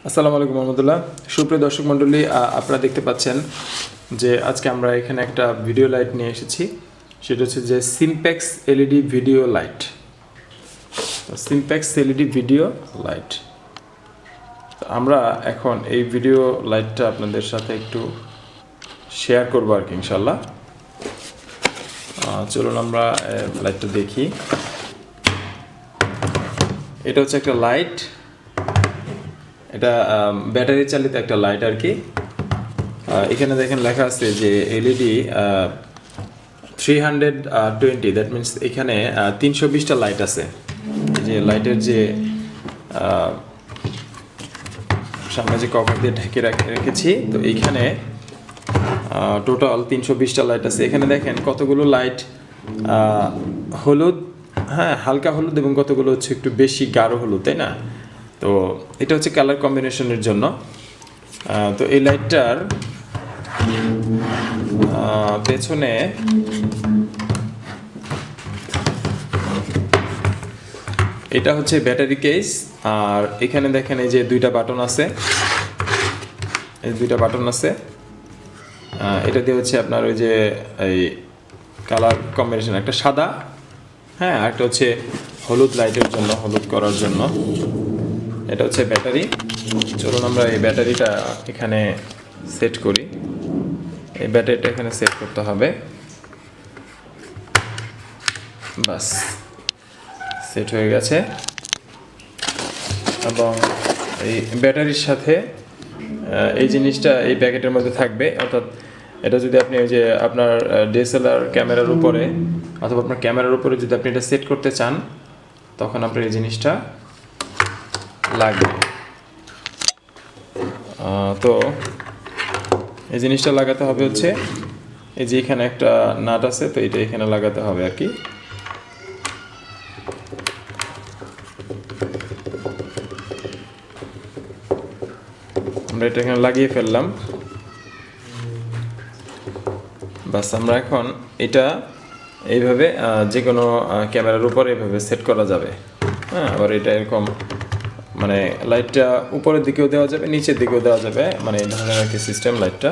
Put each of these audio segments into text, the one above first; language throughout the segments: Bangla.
আসসালামু আলাইকুম রহমতুল্লাহ। সুপ্রিয় দর্শক মণ্ডলী, আপনারা দেখতে পাচ্ছেন যে আজকে আমরা এখানে একটা ভিডিও লাইট নিয়ে এসেছি। সেটা হচ্ছে যে Simpex LED video light. Simpex LED video light. আমরা এখন এই ভিডিও লাইটটা আপনাদের সাথে একটু শেয়ার করবো আর কি, ইনশাল্লাহ। চলুন আমরা লাইটটা দেখি। এটা হচ্ছে একটা লাইট, এটা ব্যাটারি চালিত একটা লাইট আর কি। এখানে দেখেন লেখা আছে যে এলইডি 320, দ্যাট মিনস এখানে 320টা লাইট আছে। যে লাইটের যে সামনে যে কভার দিয়ে ঢেকে রেখেছি, তো এইখানে টোটাল 320টা লাইট আছে। এখানে দেখেন কতগুলো লাইট হলুদ, হ্যাঁ হালকা হলুদ, এবং কতগুলো হচ্ছে একটু বেশি গাঢ় হলুদ, তাই না? তো এটা হচ্ছে কালার কম্বিনেশনের জন্য। তো এই লাইটটার পেছনে এটা হচ্ছে ব্যাটারি কেস, আর এখানে দেখেন এই যে দুইটা বাটন আছে, এই দুইটা বাটন আছে। এটা দিয়ে হচ্ছে আপনার ওই যে এই কালার কম্বিনেশন, একটা সাদা, হ্যাঁ, আর একটা হচ্ছে হলুদ লাইটের জন্য, হলুদ করার জন্য। এটা হচ্ছে ব্যাটারি। চলুন আমরা এই ব্যাটারিটা এখানে সেট করি। এই ব্যাটারিটা এখানে সেট করতে হবে, বাস সেট হয়ে গেছে। এবং এই ব্যাটারির সাথে এই জিনিসটা এই প্যাকেটের মধ্যে থাকবে, অর্থাৎ এটা যদি আপনি ওই যে আপনার ডিএসএলআর ক্যামেরার উপরে অথবা আপনার ক্যামেরার উপরে যদি আপনি এটা সেট করতে চান, তখন আপনার এই জিনিসটা লাগবে। তো এই জিনিসটা লাগাতে হবে হচ্ছে এই যে এখানে একটা নাট আছে, তো এটা এখানে লাগাতে হবে আর কি। আমরা এটা এখানে লাগিয়ে ফেললাম, বাস। আমরা এখন এটা এইভাবে যে কোনো ক্যামেরার উপরে এইভাবে সেট করা যাবে, হ্যাঁ। আবার এটা এরকম মানে লাইটটা উপরের দিকেও দেওয়া যাবে, নিচের দিকেও দেওয়া যাবে, মানে এই ধরনের আর কি সিস্টেম লাইটটা।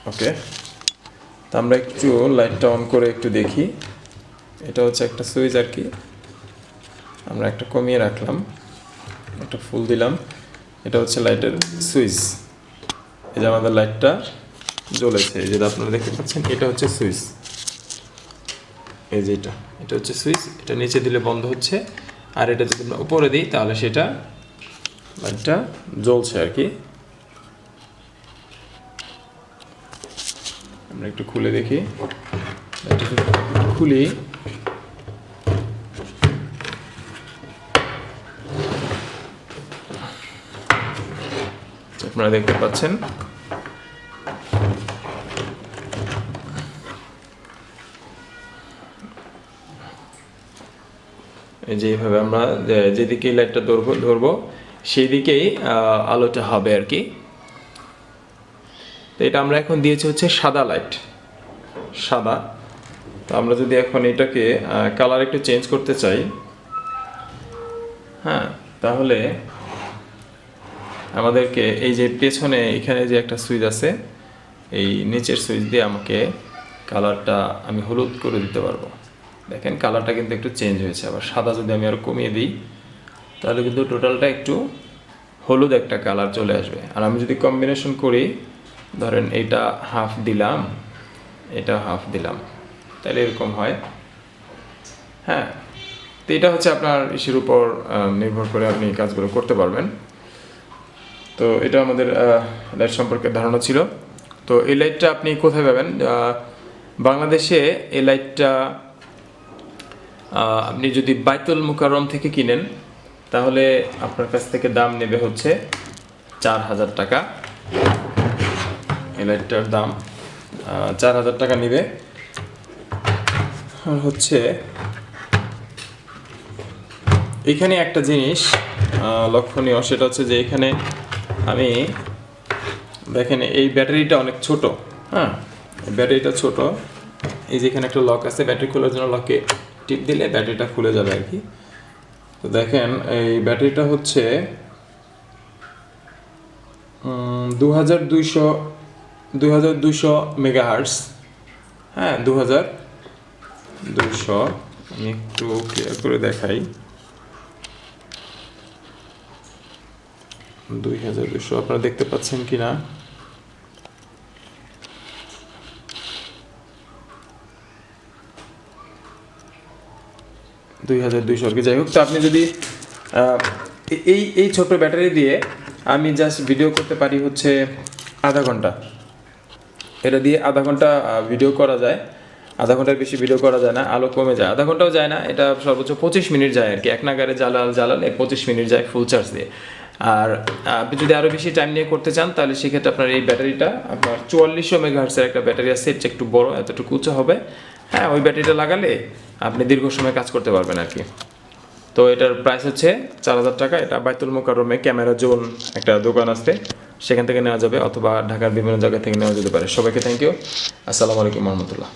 ওকে, তো আমরা একটু লাইটটা অন করে একটু দেখি। এটা হচ্ছে একটা সুইচ আর কি, আমরা একটা কমিয়ে রাখলাম, একটা ফুল দিলাম। এটা হচ্ছে লাইটের সুইচ। এই যে আমাদের লাইটটা জ্বলেছে, এই যে আপনারা দেখতে পাচ্ছেন, এটা হচ্ছে সুইচ। এই যে এটা হচ্ছে সুইচ। এটা নিচে দিলে বন্ধ হচ্ছে, আর এটা যদি আমরা উপরে দিই তাহলে সেটা লাইটটা জ্বলছে আর কি। আমরা একটু খুলে দেখি, খুলি। আপনারা দেখতে পাচ্ছেন এই যে এইভাবে আমরা যেদিকে লাইটটা ধরবো সেই দিকেই আলোটা হবে আর কি। তো এটা আমরা এখন দিয়েছি হচ্ছে সাদা লাইট, সাদা। তো আমরা যদি এখন এটাকে কালার একটু চেঞ্জ করতে চাই, হ্যাঁ, তাহলে আমাদেরকে এই যে পেছনে এখানে যে একটা সুইচ আছে, এই নিচের সুইচ দিয়ে আমাকে কালারটা আমি হলুদ করে দিতে পারবো। দেখেন কালারটা কিন্তু একটু চেঞ্জ হয়েছে। আবার সাদা যদি আমি আরও কমিয়ে দিই তাহলে কিন্তু টোটালটা একটু হলুদ একটা কালার চলে আসবে। আর আমি যদি কম্বিনেশন করি, ধরেন এটা হাফ দিলাম, এটা হাফ দিলাম, তাহলে এরকম হয়, হ্যাঁ। তো এটা হচ্ছে আপনার ইসের উপর নির্ভর করে আপনি কাজগুলো করতে পারবেন। তো এটা আমাদের লাইট সম্পর্কে ধারণা ছিল। তো এই লাইটটা আপনি কোথায় পাবেন? বাংলাদেশে এই লাইটটা আপনি যদি বাইতুল মুকাররম থেকে কিনেন তাহলে আপনার কাছ থেকে দাম নেবে হচ্ছে 4000 টাকা। এই লাইটটার দাম 4000 টাকা নেবে। আর হচ্ছে এখানে একটা জিনিস লক্ষণীয়, সেটা হচ্ছে যে এখানে আমি দেখেন এই ব্যাটারিটা অনেক ছোট, হ্যাঁ, ব্যাটারিটা ছোট। এই যে এখানে একটা লক আছে, ব্যাটারি খোলার জন্য লকে টিপ দিলে ব্যাটারিটা খুলে যাবে আর কি। তো দেখেন এই ব্যাটারিটা হচ্ছে 2200 মেগাহার্টস। হ্যাঁ, 2200, আমি একটু ক্লিয়ার করে দেখাই। 2200 আপনারা দেখতে পাচ্ছেন কিনা? 2200 আর কি। যাই হোক, তো আপনি যদি এই ছোট ব্যাটারি দিয়ে আমি জাস্ট ভিডিও করতে পারি হচ্ছে আধা ঘন্টা। এটা দিয়ে আধা ঘন্টা ভিডিও করা যায়। আধা ঘন্টার বেশি ভিডিও করা যায় না, আলো কমে যায়। আধা ঘন্টাও যায় না, এটা সর্বোচ্চ 25 মিনিট যায় আর কি। এক নাগারে জ্বালালে 25 মিনিট যায় ফুল চার্জ দিয়ে। আর আপনি যদি আরও বেশি টাইম নিয়ে করতে চান তাহলে সেক্ষেত্রে আপনার এই ব্যাটারিটা, আপনার 4400 মেগাহার্টসের একটা ব্যাটারি আছে, এটা একটু বড়, এতটুকু উঁচু হবে। হ্যাঁ, ওই ব্যাটারিটা লাগালে আপনি দীর্ঘ সময় কাজ করতে পারবেন আর কি। তো এটার প্রাইস হচ্ছে 4000 টাকা। এটা বাইতুল মোকাররমে ক্যামেরা জোন একটা দোকান আছে, সেখান থেকে নেওয়া যাবে, অথবা ঢাকার বিভিন্ন জায়গা থেকে নেওয়া যেতে পারে। সবাইকে থ্যাংক ইউ। আসসালামু আলাইকুম রহমতুল্লাহ।